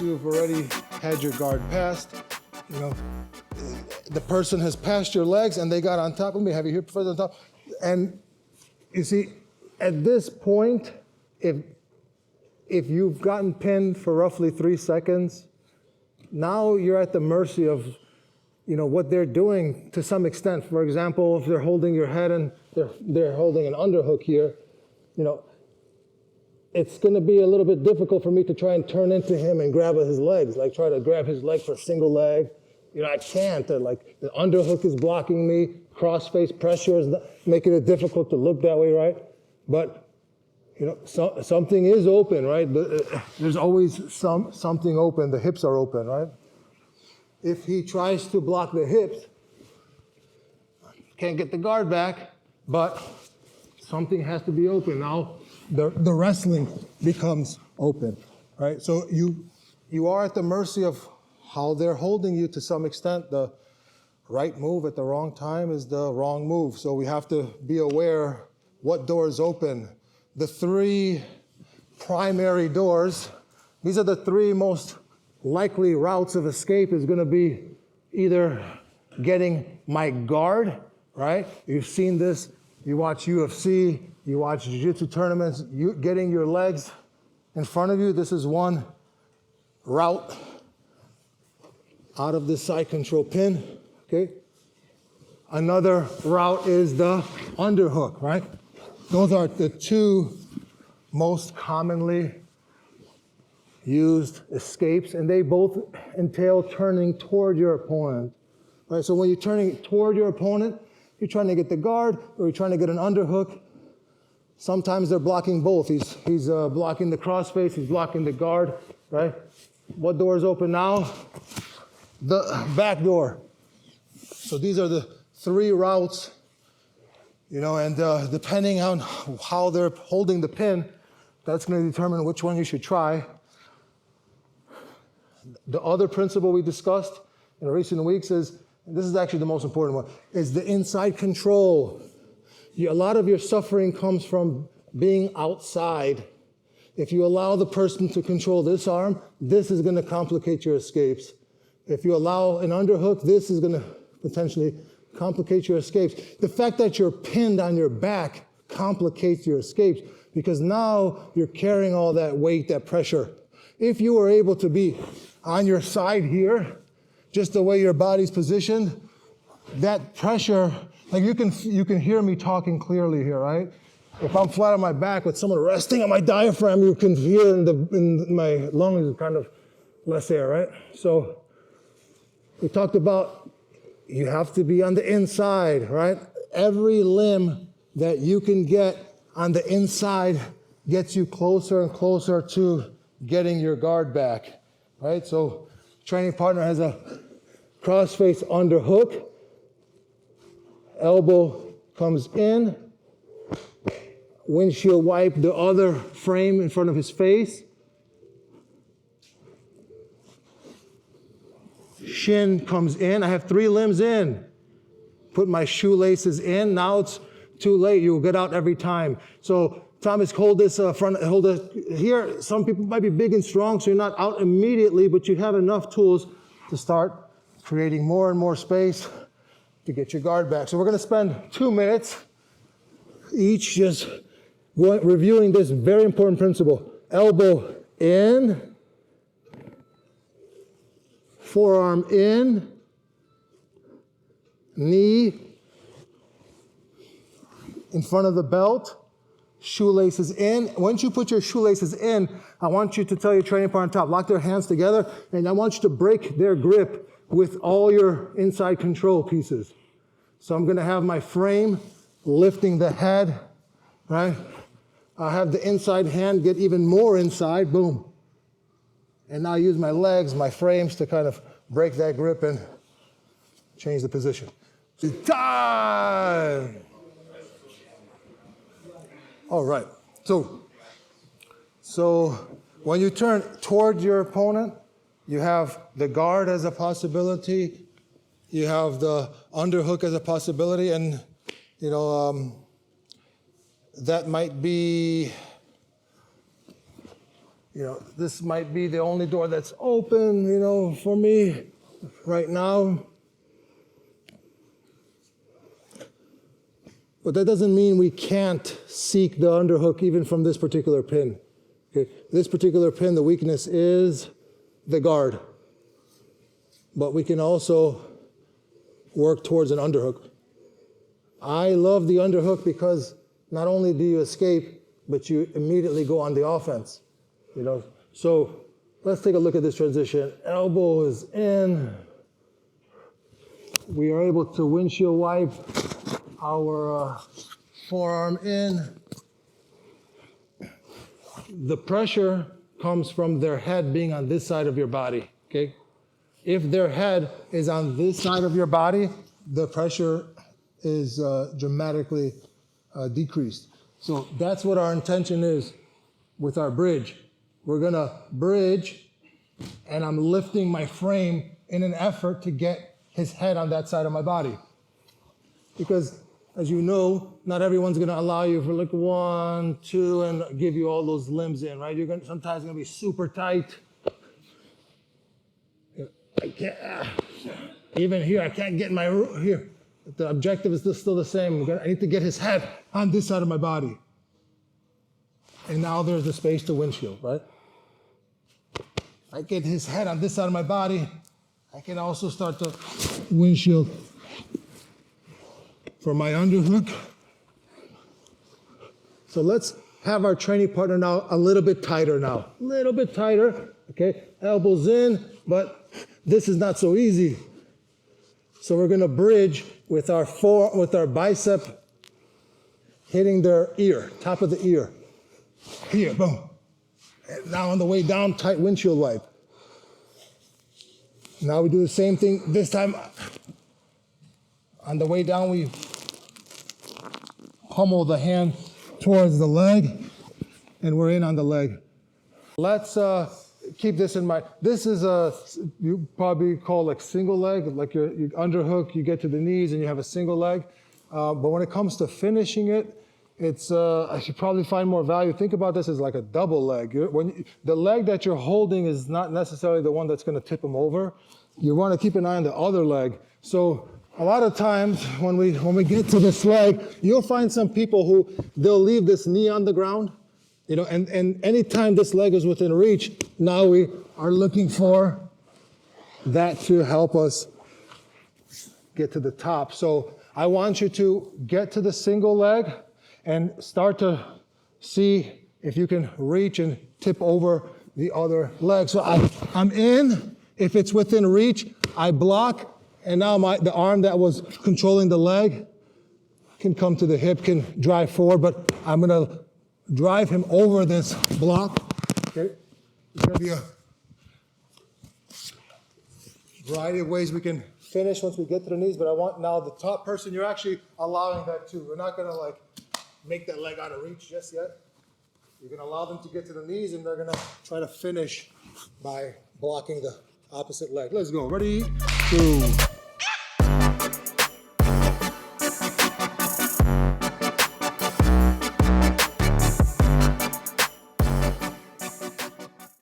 you've already had your guard passed, you know, the person has passed your legs and they got on top of me. Have you here, Professor, on top? And you see, at this point, if you've gotten pinned for roughly 3 seconds, now you're at the mercy of, you know, what they're doing to some extent. For example, if they're holding your head and they're holding an underhook here, you know, it's going to be a little bit difficult for me to try and turn into him and grab at his legs, like try to grab his leg for a single leg. You know, I can't. Like the underhook is blocking me. Cross-face pressure is making it difficult to look that way, right? But, you know, something is open, right? There's always something open. The hips are open, right? If he tries to block the hips, can't get the guard back, but something has to be open. Now the wrestling becomes open, right? So you are at the mercy of how they're holding you to some extent. The right move at the wrong time is the wrong move. So we have to be aware what door is open. The 3 primary doors, these are the 3 most likely routes of escape is going to be either getting my guard, right? You've seen this. You watch UFC, you watch jiu-jitsu tournaments, getting your legs in front of you. This is one route out of the side control pin, okay? Another route is the underhook, right? Those are the 2 most commonly used escapes, and they both entail turning toward your opponent, right? So when you're turning toward your opponent, you're trying to get the guard or you're trying to get an underhook. Sometimes they're blocking both. He's blocking the crossface, he's blocking the guard, right? What door is open now? The back door. So these are the 3 routes, you know, and depending on how they're holding the pin, that's going to determine which one you should try. The other principle we discussed in recent weeks is, and this is actually the most important one, is the inside control. A lot of your suffering comes from being outside. If you allow the person to control this arm, this is going to complicate your escapes. If you allow an underhook, this is going to potentially complicate your escapes. The fact that you're pinned on your back complicates your escapes because now you're carrying all that weight, that pressure. If you were able to be on your side here, just the way your body's positioned, that pressure, like you can hear me talking clearly here, right? If I'm flat on my back with someone resting on my diaphragm, you can hear in my lungs kind of less air, right? So we talked about you have to be on the inside, right? Every limb that you can get on the inside gets you closer and closer to getting your guard back, right? So training partner has a cross-face underhook. Elbow comes in. Windshield wipe the other frame in front of his face. Shin comes in. I have 3 limbs in. Put my shoelaces in. Now it's too late. You'll get out every time. So Thomas, hold this here. Some people might be big and strong, so you're not out immediately, but you have enough tools to start creating more and more space to get your guard back. So we're going to spend 2 minutes each just reviewing this very important principle. Elbow in, forearm in, knee in front of the belt, shoelaces in. Once you put your shoelaces in, I want you to tell your training partner on top, lock their hands together, and I want you to break their grip with all your inside control pieces. So I'm going to have my frame lifting the head, right? I'll have the inside hand get even more inside, boom. And now I use my legs, my frames to kind of break that grip and change the position. Time! All right, so when you turn toward your opponent, you have the guard as a possibility, you have the underhook as a possibility, and you know, that might be, This might be the only door that's open, for me right now. But that doesn't mean we can't seek the underhook even from this particular pin. Okay? This particular pin, the weakness is the guard. But we can also work towards an underhook. I love the underhook because not only do you escape, but you immediately go on the offense. So let's take a look at this transition. Elbow is in. We are able to windshield wipe our forearm in. The pressure comes from their head being on this side of your body, okay? If their head is on this side of your body, the pressure is dramatically decreased. So that's what our intention is with our bridge. We're gonna bridge, and I'm lifting my frame in an effort to get his head on that side of my body. Because, as you know, not everyone's gonna allow you for like 1, 2, and give you all those limbs in, right? Sometimes gonna be super tight. I can't, even here, I can't get my, here. The objective is still the same. I need to get his head on this side of my body. And now there's the space to windshield, right? I get his head on this side of my body. I can also start to windshield for my underhook. So let's have our training partner now a little bit tighter now. A little bit tighter, okay? Elbows in, but this is not so easy. So we're gonna bridge with our bicep hitting their ear, top of the ear. Here, boom. And now on the way down, tight windshield wipe. Now we do the same thing. This time, on the way down, we pummel the hand towards the leg, and we're in on the leg. Let's keep this in mind. This is you probably call like single leg, like your underhook, you get to the knees and you have a single leg. But when it comes to finishing it, I should probably find more value. Think about this as like a double leg. The leg that you're holding is not necessarily the one that's gonna tip them over. You wanna keep an eye on the other leg. So a lot of times when we get to this leg, you'll find some people who they'll leave this knee on the ground, and anytime this leg is within reach, now we are looking for that to help us get to the top. So I want you to get to the single leg and start to see if you can reach and tip over the other leg. So I'm in. If it's within reach, I block, and now the arm that was controlling the leg can come to the hip, can drive forward, but I'm gonna drive him over this block. Okay, there's gonna be a variety of ways we can finish once we get to the knees, but I want now the top person, you're actually allowing that too. We're not gonna like make that leg out of reach just yet. You're gonna allow them to get to the knees, and they're gonna try to finish by blocking the opposite leg. Let's go, ready, 2,